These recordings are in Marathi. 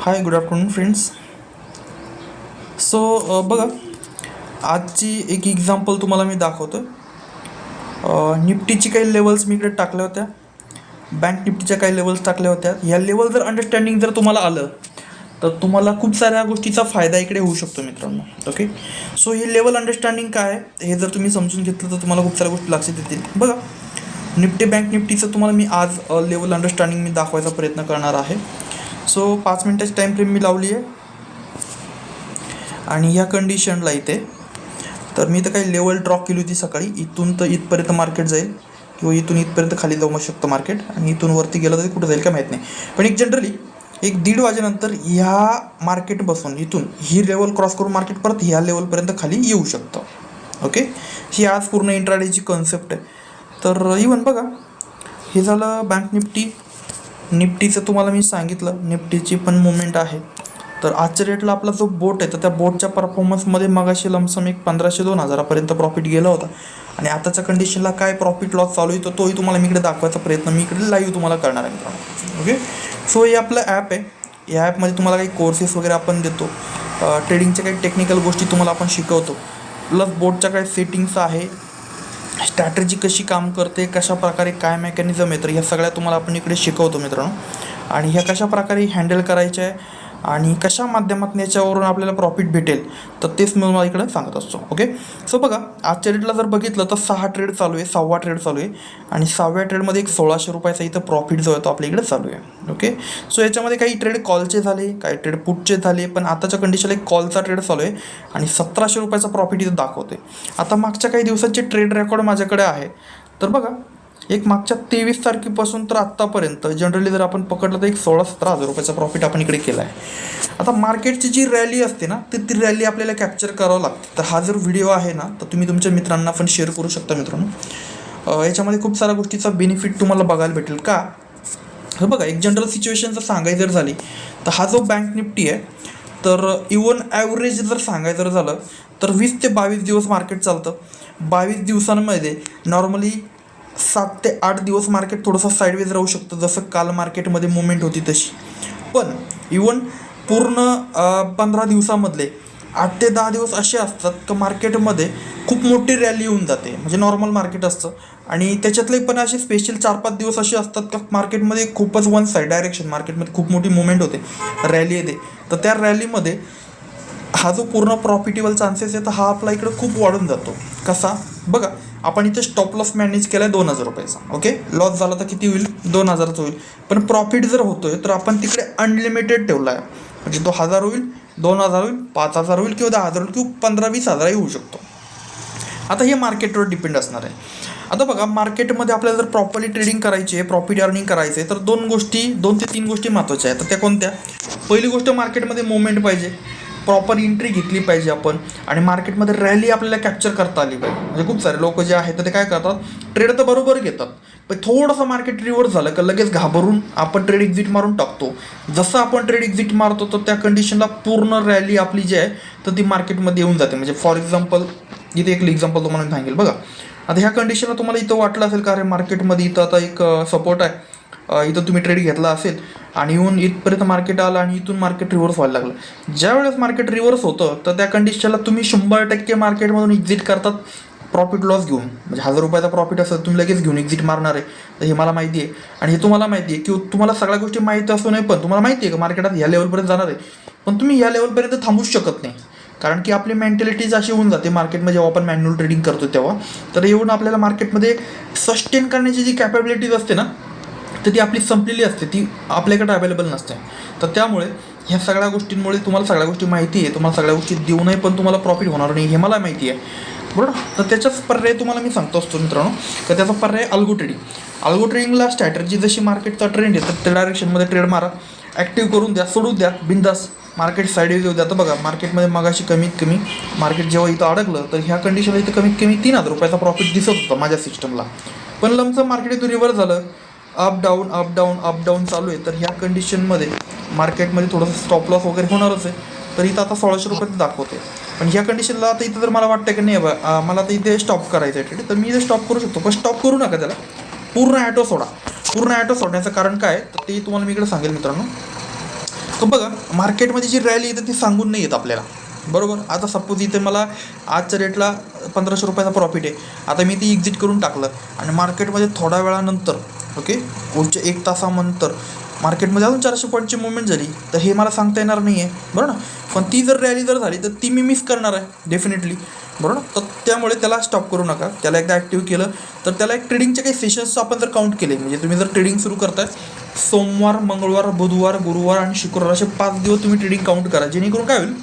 हाय, गुड आफ्टरनून फ्रेंड्स. सो बघा, आजची एक एक्झाम्पल तुम्हाला मी दाखवतो. निफ्टीची काही लेवल्स मी इकडे टाकल्या होत्या, बँक निफ्टीच्या काही लेवल्स टाकल्या होत्या. ह्या लेवल जर अंडरस्टँडिंग जर तुम्हाला आलं तर तुम्हाला खूप साऱ्या गोष्टीचा फायदा इकडे होऊ शकतो मित्रांनो. ओके, सो हे लेवल अंडरस्टँडिंग काय आहे हे जर तुम्ही समजून घेतलं तर तुम्हाला खूप साऱ्या गोष्टी लक्षात येतील. बघा, निफ्टी बँक निफ्टीचं तुम्हाला मी आज लेवल अंडरस्टँडिंग मी दाखवायचा प्रयत्न करणार आहे. सो 5 मिनिटाची टाईम फ्रेम मी लावली आहे आणि ह्या कंडिशनला इथे तर मी तर काही लेवल ड्रॉ केली होती सकाळी. इथून तर इथपर्यंत मार्केट जाईल किंवा इथून इथपर्यंत खाली जाऊ शकतं मार्केट, आणि इथून वरती गेलं तरी कुठं जाईल का माहीत नाही. पण एक जनरली 1-1:30 वाजेनंतर ह्या मार्केट बसून इथून ही लेवल क्रॉस करून मार्केट परत ह्या लेवलपर्यंत खाली येऊ शकतं. ओके, ही आज पूर्ण इंट्राडेची कन्सेप्ट आहे. तर इवन बघा, हे झालं बँक निफ्टीचं तुम्हाला मी सांगितलं. निफ्टीची पण मुवमेंट आहे. तर आजच्या रेटला आपला जो बोट आहे तर त्या बोटच्या परफॉर्मन्समध्ये मगाशी लमसम एक 1500-2000 प्रॉफिट गेला होता. आणि आताच्या कंडिशनला काय प्रॉफिट लॉस चालू आहे तर तोही तुम्हाला मी इकडे दाखवायचा प्रयत्न मी इकडे लाईव्ह तुम्हाला करणार आहे मित्रांनो. ओके, सो हे आपलं ॲप आहे. या ॲपमध्ये तुम्हाला काही कोर्सेस वगैरे आपण देतो, ट्रेडिंगच्या काही टेक्निकल गोष्टी तुम्हाला आपण शिकवतो, प्लस बोटच्या काही सेटिंग्स आहे, स्ट्रॅटेजी कशी काम करते, कशा प्रकारे काय मेकॅनिझम आहे, तर ह्या सगळ्या तुम्हाला आपण इकडे शिकवतो मित्रांनो. आणि ह्या कशा प्रकारे हँडल करायच्या आहे आणि कशा माध्यमातून याच्यावरून आपल्याला प्रॉफिट भेटेल तर तेच मी मला इकडे सांगत असतो. ओके, सो बघा, आजच्या रेटला जर बघितलं तर 6 ट्रेड चालू आहे, 6वा ट्रेड चालू आहे आणि 6व्या ट्रेडमध्ये एक 1600 रुपयाचा इथं प्रॉफिट जो आहे तो आपल्या इकडे चालू आहे. ओके, सो याच्यामध्ये काही ट्रेड कॉलचे झाले, काही ट्रेड पुटचे झाले, पण आताच्या कंडिशनला एक कॉलचा ट्रेड चालू आहे आणि 1700 रुपयाचा प्रॉफिट इथं दाखवते. आता मागच्या काही दिवसांचे ट्रेड रेकॉर्ड माझ्याकडे आहे. तर बघा, एक मागच्या 23 तारखेपासून तर आत्तापर्यंत जनरली जर आपण पकडलं तर एक 16-17 हजार रुपयाचा प्रॉफिट आपण इकडे केला आहे. आता मार्केटची जी रॅली असते ना ती रॅली आपल्याला कॅप्चर करावं लागते. तर हा जर व्हिडिओ आहे ना तर तुम्ही तुमच्या मित्रांना पण शेअर करू शकता मित्रांनो. याच्यामध्ये खूप साऱ्या गोष्टीचा बेनिफिट तुम्हाला बघायला भेटेल का. हे बघा, एक जनरल सिच्युएशन जर सांगायची जर झाली तर हा जो बँक निफ्टी आहे तर इवन ॲव्हरेज जर सांगायचं जर झालं तर 20 ते 22 दिवस मार्केट चालतं. 22 दिवसांमध्ये नॉर्मली 7 ते 8 दिवस मार्केट थोडंसं साईडवेज राहू शकतं, जसं काल मार्केटमध्ये मुवमेंट होती तशी. पण इवन पूर्ण 15 दिवसामधले 8 ते 10 दिवस असे असतात की मार्केटमध्ये खूप मोठी रॅली येऊन जाते, म्हणजे नॉर्मल मार्केट असतं. आणि त्याच्यातले पण असे स्पेशल 4-5 दिवस असे असतात का मार्केटमध्ये खूपच वन साईड डायरेक्शन, मार्केटमध्ये खूप मोठी मुवमेंट होते, रॅली येते. तर त्या रॅलीमध्ये हा जो पूर्ण प्रॉफिटेबल चान्सेस आहे तर हा आपला इकडं खूप वाढून जातो. कसा बघा, आपण इथे स्टॉप लॉस मॅनेज केला आहे 2000 रुपयाचा. ओके, लॉस झाला तर किती होईल, 2000चा होईल. पण प्रॉफिट जर होतोय तर आपण तिकडे अनलिमिटेड ठेवला आहे, म्हणजे तो 1000 होईल, 2000 होईल, 5000 होईल किंवा 10,000 होईल किंवा 15-20 हजारही होऊ शकतो. आता हे मार्केटवर डिपेंड असणार आहे. आता बघा, मार्केटमध्ये आपल्याला जर प्रॉपरली ट्रेडिंग करायची आहे, प्रॉफिट अर्निंग करायचं आहे तर 2 ते 3 गोष्टी महत्त्वाच्या आहेत. तर त्या कोणत्या? पहिली गोष्ट, मार्केटमध्ये मुवमेंट पाहिजे, प्रॉपर एंट्री घेतली पाहिजे आपण, आणि मार्केटमध्ये रॅली आपल्याला कॅप्चर करता आली पाहिजे. म्हणजे खूप सारे लोक जे आहेत तर ते काय करतात, ट्रेड तर बरोबर घेतात, पण थोडंसं मार्केट रिव्हर्स झालं का लगेच घाबरून आपण ट्रेड एक्झिट मारून टाकतो. जसं आपण ट्रेड एक्झिट मारतो तर त्या कंडिशनला पूर्ण रॅली आपली जी आहे तर ती मार्केटमध्ये येऊन जाते. म्हणजे फॉर एक्झाम्पल, इथे एक एक्झाम्पल तुम्हाला सांगेल. बघा, आता ह्या कंडिशनला तुम्हाला इथं वाटलं असेल का अरे मार्केटमध्ये इथं आता एक सपोर्ट आहे, इथं तुम्ही ट्रेड घेतला असेल आणि येऊन इथपर्यंत मार्केट आलं आणि इथून मार्केट रिव्हर्स व्हायला लागलं. ज्यावेळेस मार्केट रिव्हर्स होतं तर त्या कंडिशनला तुम्ही 100% मार्केटमधून एक्झिट करतात प्रॉफिट लॉस घेऊन. म्हणजे 1000 रुपयाचा प्रॉफिट असेल तुम्ही लगेच घेऊन एक्झिट मारणार आहे. तर हे मला माहिती आहे आणि हे तुम्हाला माहिती आहे की तुम्हाला सगळ्या गोष्टी माहिती असू नये, पण तुम्हाला माहिती आहे की मार्केटात ह्या लेवलपर्यंत जाणार आहे, पण तुम्ही ह्या लेवलपर्यंत थांबूच शकत नाही. कारण की आपली मेंटॅलिटीज अशी होऊन जाते मार्केटमध्ये जेव्हा आपण मॅन्युअल ट्रेडिंग करतो तेव्हा, तर येऊन आपल्याला मार्केटमध्ये सस्टेन करण्याची जी कॅपॅबिलिटीज असते ना तर ती आपली संपलेली असते, ती आपल्याकडे अवेलेबल नसते. तर त्यामुळे ह्या सगळ्या गोष्टींमुळे तुम्हाला सगळ्या गोष्टी माहिती आहे, तुम्हाला सगळ्या गोष्टी देऊनही पण तुम्हाला प्रॉफिट होणार नाही हे मला माहिती आहे, बरोबर. तर त्याचाच पर्याय तुम्हाला मी सांगतो असतो मित्रांनो, तर त्याचा पर्याय अल्गो ट्रेडिंग. अल्गो ट्रेडिंगला स्ट्रॅटर्जी जशी मार्केटचा ट्रेंड आहे तर त्या डायरेक्शनमध्ये ट्रेड मारा, ॲक्टिव्ह करून द्या, सोडून द्या बिंदास, मार्केट साईडवेज येऊ द्या. तर बघा, मार्केटमध्ये मगाशी कमीत कमी मार्केट जेव्हा इथं अडकलं तर ह्या कंडिशनला इथं कमीत कमी 3000 रुपयाचा प्रॉफिट दिसत होता माझ्या सिस्टमला. पण लमचं मार्केट इथं रिव्हर्स झालं, अप डाऊन चालू आहे. तर ह्या कंडिशनमध्ये मार्केटमध्ये थोडंसं स्टॉप लॉस वगैरे होणारच आहे. तर इथं आता 1600 रुपये दाखवते. पण ह्या कंडिशनला आता इथं जर मला वाटतं की नाही मला आता इथे स्टॉप करायचं आहे ट्रेड, तर मी इथे स्टॉप करू शकतो. पण स्टॉप करू नका त्याला, पूर्ण ॲटो सोडा. पूर्ण ॲटो सोडण्याचं कारण काय तर ते तुम्हाला मी इकडे सांगेल मित्रांनो. तर बघा मार्केटमध्ये जी रॅली येते ती सांगून नाही येत आपल्याला, बरोबर. आता सपोज इथे मला आजच्या रेटला 1500 रुपयाचा प्रॉफिट आहे, आता मी ती एक्झिट करून टाकलं आणि मार्केटमध्ये थोड्या वेळानंतर ओके पुढच्या 1 तासानंतर मार्केटमध्ये अजून 400 पॉईंटची मुवमेंट झाली, तर हे मला सांगता येणार नाही आहे, बरोबर ना. पण ती जर रॅली जर झाली तर ती मी मिस करणार आहे डेफिनेटली, बरोबर. तर त्यामुळे त्याला स्टॉप करू नका. त्याला एकदा ॲक्टिव्ह केलं तर त्याला एक ट्रेडिंगचे काही सेशन्स आपण जर काउंट केले, म्हणजे तुम्ही जर ट्रेडिंग सुरू करताय सोमवार, मंगळवार, बुधवार, गुरुवार आणि शुक्रवार असे 5 दिवस तुम्ही ट्रेडिंग काउंट करा, जेणेकरून काय होईल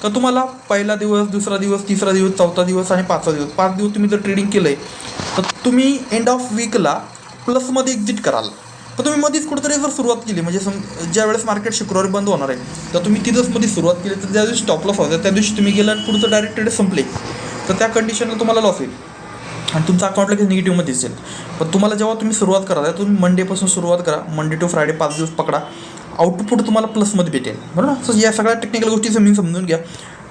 तर तुम्हाला पहिला दिवस, दुसरा दिवस, तिसरा दिवस, चौथा दिवस आणि 5वा दिवस, 5 दिवस तुम्ही जर ट्रेडिंग केलं आहे तर तुम्ही एंड ऑफ वीकला प्लसमध्ये एक्झिट कराल. तर तुम्ही मध्येच कुठेतरी जर सुरुवात केली, म्हणजे ज्या वेळेस मार्केट शुक्रवारी बंद होणार आहे तर तुम्ही तिथंच मध्ये सुरुवात केली, तर ज्या दिवशी स्टॉप लॉस होता त्या दिवशी तुम्ही गेला पुढचं डायरेक्ट ट्रेड संपले, तर त्या कंडिशनला तुम्हाला लॉस होईल आणि तुमचा अकाउंट लगेच निगेटिव्हमध्ये दिसेल. पण तुम्हाला जेव्हा तुम्ही सुरुवात करा, तुम्ही मंडेपासून सुरुवात करा, मंडे टू फ्रायडे 5 दिवस पकडा, आउटपुट तुम्हाला प्लसमध्ये भेटेल, बरोबर ना. सो या सगळ्या टेक्निकल गोष्टी समजून घ्या.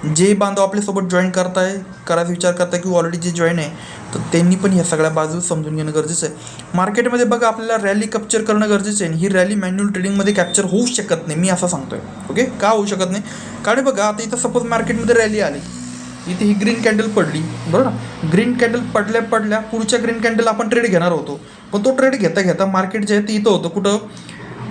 जे बांधव आपल्यासोबत जॉईन करायचा विचार करताय किंवा ऑलरेडी जे जॉईन आहे तर त्यांनी पण ह्या सगळ्या बाजू समजून घेणं गरजेचं आहे. मार्केटमध्ये बघा आपल्याला रॅली कॅप्चर करणं गरजेचं आहे. ही रॅली मॅन्युअल ट्रेडिंगमध्ये कॅप्चर होऊ शकत नाही, मी असं सांगतोय. ओके, का होऊ शकत नाही? कारण बघा आता इथं सपोज मार्केटमध्ये रॅली आली, इथे ही ग्रीन कॅन्डल पडली, बरोबर ना. ग्रीन कॅन्डल पडल्या पुढच्या ग्रीन कॅन्डल आपण ट्रेड घेणार होतो, पण तो ट्रेड घेता मार्केट जे आहे ते इथं होतं कुठं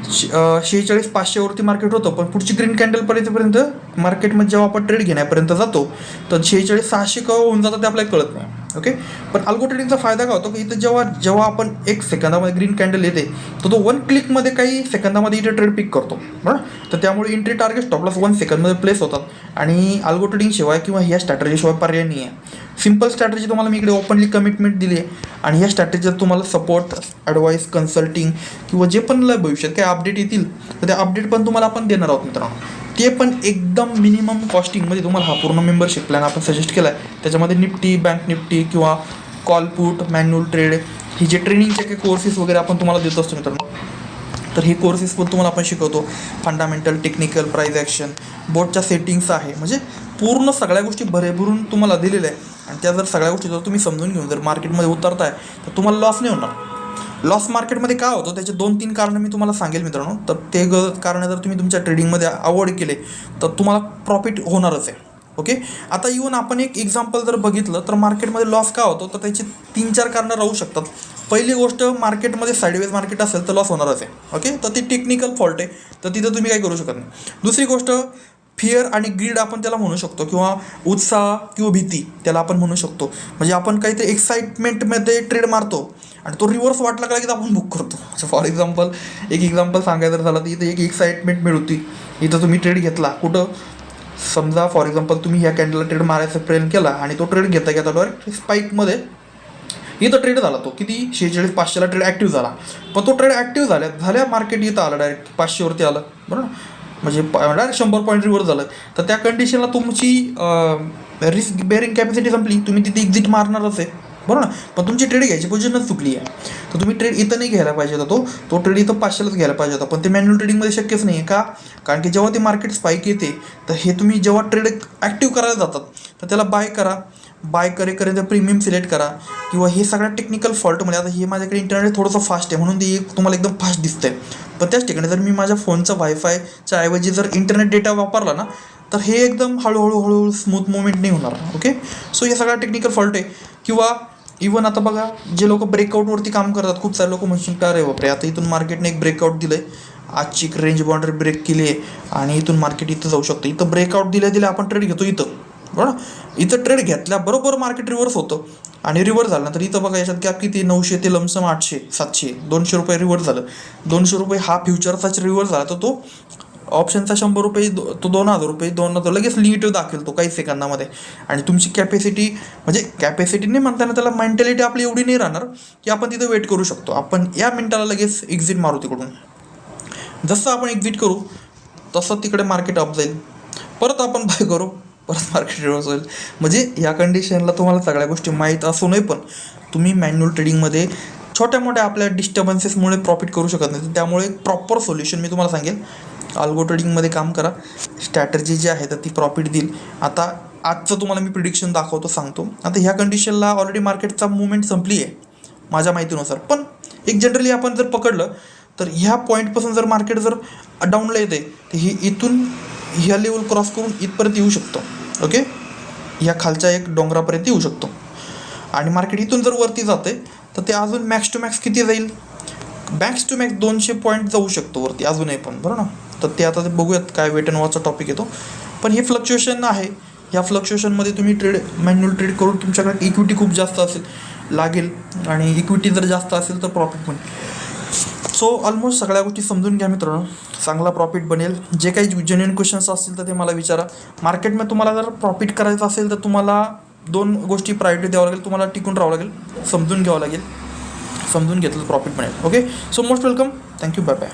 46,500 मार्केट होतं, पण पुढची ग्रीन कॅन्डल पर्यंत मार्केटमध्ये जेव्हा आपण ट्रेड घेण्यापर्यंत जातो तर 46,600 केव्हा होऊन जातं ते आपल्याला कळत नाही. ओके, पण अल्गो ट्रेडिंगचा फायदा काय होतो की इथं जेव्हा आपण 1 सेकंदामध्ये ग्रीन कॅन्डल येते तर तो 1 क्लिकमध्ये काही सेकंदामध्ये इथे ट्रेड पिक करतो, बरोबर. तर त्यामुळे एंट्री टार्गेट स्टॉप लॉस 1 सेकंदमध्ये प्लेस होतात आणि अल्गो ट्रेडिंग शिवाय किंवा ह्या स्ट्रॅटेजीशिवाय पर्याय नाही आहे. सिम्पल स्ट्रॅटेजी तुम्हाला मी इकडे ओपनली कमिटमेंट दिली आहे आणि ह्या स्ट्रॅटेजीत तुम्हाला सपोर्ट, ॲडवाईस, कन्सल्टिंग किंवा जे पण भविष्यात काही अपडेट येतील तर ते अपडेट पण तुम्हाला आपण देणार आहोत मित्रांनो. ते पण एकदम मिनिमम कॉस्टिंगमध्ये तुम्हाला हा पूर्ण मेंबरशिप प्लॅन आपण सजेस्ट केला आहे. त्याच्यामध्ये निफ्टी, बँक निफ्टी किंवा कॉल पुट, मॅन्युअल ट्रेड, हे जे ट्रेनिंगचे काही कोर्सेस वगैरे आपण तुम्हाला देत असतो मित्रांनो. तर हे कोर्सेस पण तुम्हाला आपण शिकवतो. फंडामेंटल, टेक्निकल, प्राईज ॲक्शन, बोटच्या सेटिंग्स आहे, म्हणजे पूर्ण सगळ्या गोष्टी भरभरून तुम्हाला दिलेल्या आहे. आणि त्या जर सगळ्या गोष्टी जर तुम्ही समजून घेऊन जर मार्केटमध्ये उतरताय तर तुम्हाला लॉस नाही होणार. लॉस मार्केटमध्ये का होतो त्याचे 2-3 कारणं मी तुम्हाला सांगेल मित्रांनो. तर ते कारणं जर तुम्ही तुमच्या ट्रेडिंगमध्ये अवॉइड केले तर तुम्हाला प्रॉफिट होणारच आहे. ओके, आता इव्हन आपण एक एक्झाम्पल जर बघितलं तर मार्केटमध्ये लॉस का होतो तर त्याची 3-4 कारणं राहू शकतात. पहिली गोष्ट, मार्केटमध्ये साईडवेज मार्केट असेल तर लॉस होणारच आहे. ओके, तर ती टेक्निकल फॉल्ट आहे, तर तिथं तुम्ही काही करू शकत नाही. दुसरी गोष्ट, फिअर आणि ग्रीड आपण त्याला म्हणू शकतो, किंवा उत्साह किंवा भीती त्याला आपण म्हणू शकतो. म्हणजे आपण काहीतरी एक्साइटमेंटमध्ये ट्रेड मारतो आणि तो रिव्हर्स वाटला का की आपण बुक करतो. फॉर एक्झाम्पल, एक एक्झाम्पल सांगायचं झालं तर इथे एक एक्साइटमेंट मिळवती, इथं तुम्ही ट्रेड घेतला कुठं, समजा फॉर एक्झाम्पल तुम्ही ह्या कॅन्डलला ट्रेड मारायचा प्रयत्न केला आणि तो ट्रेड घेता डायरेक्ट स्पाईकमध्ये इथं ट्रेड झाला, तो किती 46,500ला ट्रेड ॲक्टिव्ह झाला. पण तो ट्रेड ॲक्टिव्ह झाल्या मार्केट इथं आलं डायरेक्ट 500वरती आलं, बरोबर. म्हणजे डायरेक्ट 100 पॉईंट रिव्हर्स झालं. तर त्या कंडिशनला तुमची रिस्क बेअरिंग कॅपॅसिटी संपली, तुम्ही तिथे एक्झिट मारणारच आहे, बरोबर ना. पण तुमची ट्रेड घ्यायची पोझिशनच चुकली आहे. तर तुम्ही ट्रेड इथं नाही घ्यायला पाहिजे होता, तो ट्रेड इथं 500लाच घ्यायला पाहिजे होता. पण ते मॅन्युअल ट्रेडिंगमध्ये शक्यच नाही आहे. का? कारण की जेव्हा ते मार्केट स्पाईक येते तर हे तुम्ही जेव्हा ट्रेड ॲक्टिव्ह करायला जातात तर त्याला बाय करेपर्यंत प्रीमियम सिलेक्ट करा, किंवा हे सगळ्या टेक्निकल फॉल्टमध्ये. आता हे माझ्याकडे इंटरनेट थोडंसं फास्ट आहे म्हणून ते तुम्हाला एकदम फास्ट दिसतंय, पण त्याच ठिकाणी जर मी माझ्या फोनचा वायफायच्या ऐवजी जर इंटरनेट डेटा वापरला ना तर हे एकदम हळूहळू स्मूथ मुवमेंट नाही होणार. ओके, सो हे सगळा टेक्निकल फॉल्ट आहे. किंवा इव्हन आता बघा, जे लोक ब्रेकआउटवरती काम करतात, खूप सारे लोक म्हणतील का रे बापरे, आता इथून मार्केटने एक ब्रेकआउट दिलं आहे, आजची एक रेंज बाउंड्री ब्रेक केली आहे आणि इथून मार्केट इथं जाऊ शकतं. इथं ब्रेकआउट दिल्या आपण ट्रेड घेतो इथं, बरोबर. इथं ट्रेड घेतल्याबरोबर मार्केट रिव्हर्स होतं आणि रिव्हर्स झालं तर इथं बघा याच्यात गॅप किती, 900 ते लमसम 800, 700, 200 रुपये रिव्हर्स झालं. 200 रुपये हा फ्युचरचाच रिव्हर्स झाला, तर तो ऑप्शनचा 100 रुपये, तो 2,000 रुपये, 2,000 लगेच निगेटिव्ह दाखवेल तो काही सेकंदामध्ये. आणि तुमची कॅपॅसिटी, म्हणजे कॅपॅसिटी नाही म्हणताना त्याला मेंटॅलिटी आपली एवढी नाही राहणार की आपण तिथं वेट करू शकतो. आपण या मिनिटाला लगेच एक्झिट मारू तिकडून. जसं आपण एक्झिट करू तसं तिकडे मार्केट अप जाईल, परत आपण बाय करू, परत मार्केट रिव्हर्स होईल. म्हणजे या कंडिशनला तुम्हाला सगळ्या गोष्टी माहीत असूनही पण तुम्ही मॅन्युअल ट्रेडिंगमध्ये छोट्या मोठ्या आपल्या डिस्टर्बन्सेसमुळे प्रॉफिट करू शकत नाही. त्यामुळे प्रॉपर सोल्युशन मी तुम्हाला सांगेल, अल्गो ट्रेडिंगमध्ये काम करा. स्ट्रॅटर्जी जी आहे तर ती प्रॉफिट देईल. आता आजचं तुम्हाला मी प्रिडिक्शन दाखवतो, सांगतो. आता ह्या कंडिशनला ऑलरेडी मार्केटचा मुवमेंट संपली आहे माझ्या माहितीनुसार, पण एक जनरली आपण जर पकडलं तर ह्या पॉईंटपासून जर मार्केट जर डाऊनला येते तर ही इथून ह्या लेवल क्रॉस करून इथपर्यंत येऊ शकतं. ओके, ह्या खालच्या एक डोंगरापर्यंत येऊ शकतो. आणि मार्केट इथून जर वरती जाते तर ते अजून मॅक्स टू मॅक्स किती जाईल, मॅक्स टू मॅक्स 200 पॉईंट जाऊ शकतो वरती अजूनही पण, बरं ना. तर ते आता ते बघूयात काय वेट अँड वॉचचा टॉपिक येतो. पण हे फ्लक्च्युएशन आहे, ह्या फ्लक्च्युएशनमध्ये तुम्ही मॅन्युअल ट्रेड करून तुमच्याकडे इक्विटी खूप जास्त लागेल आणि इक्विटी जर जास्त असेल तर प्रॉफिट पण. सो ऑलमोस्ट सगळ्या गोष्टी समजून घ्या मित्रांनो, चांगला प्रॉफिट बनेल. जे काही जेन्युइन क्वेश्चन्स असतील तर ते मला विचारा. मार्केटमध्ये तुम्हाला जर प्रॉफिट करायचं असेल तर तुम्हाला 2 गोष्टी प्रायोरिटी द्यावं लागेल, तुम्हाला टिकून राहावं लागेल, समजून घ्यावं लागेल. समजून घेतलं प्रॉफिट बनेल. Okay, so most welcome, thank you, bye bye.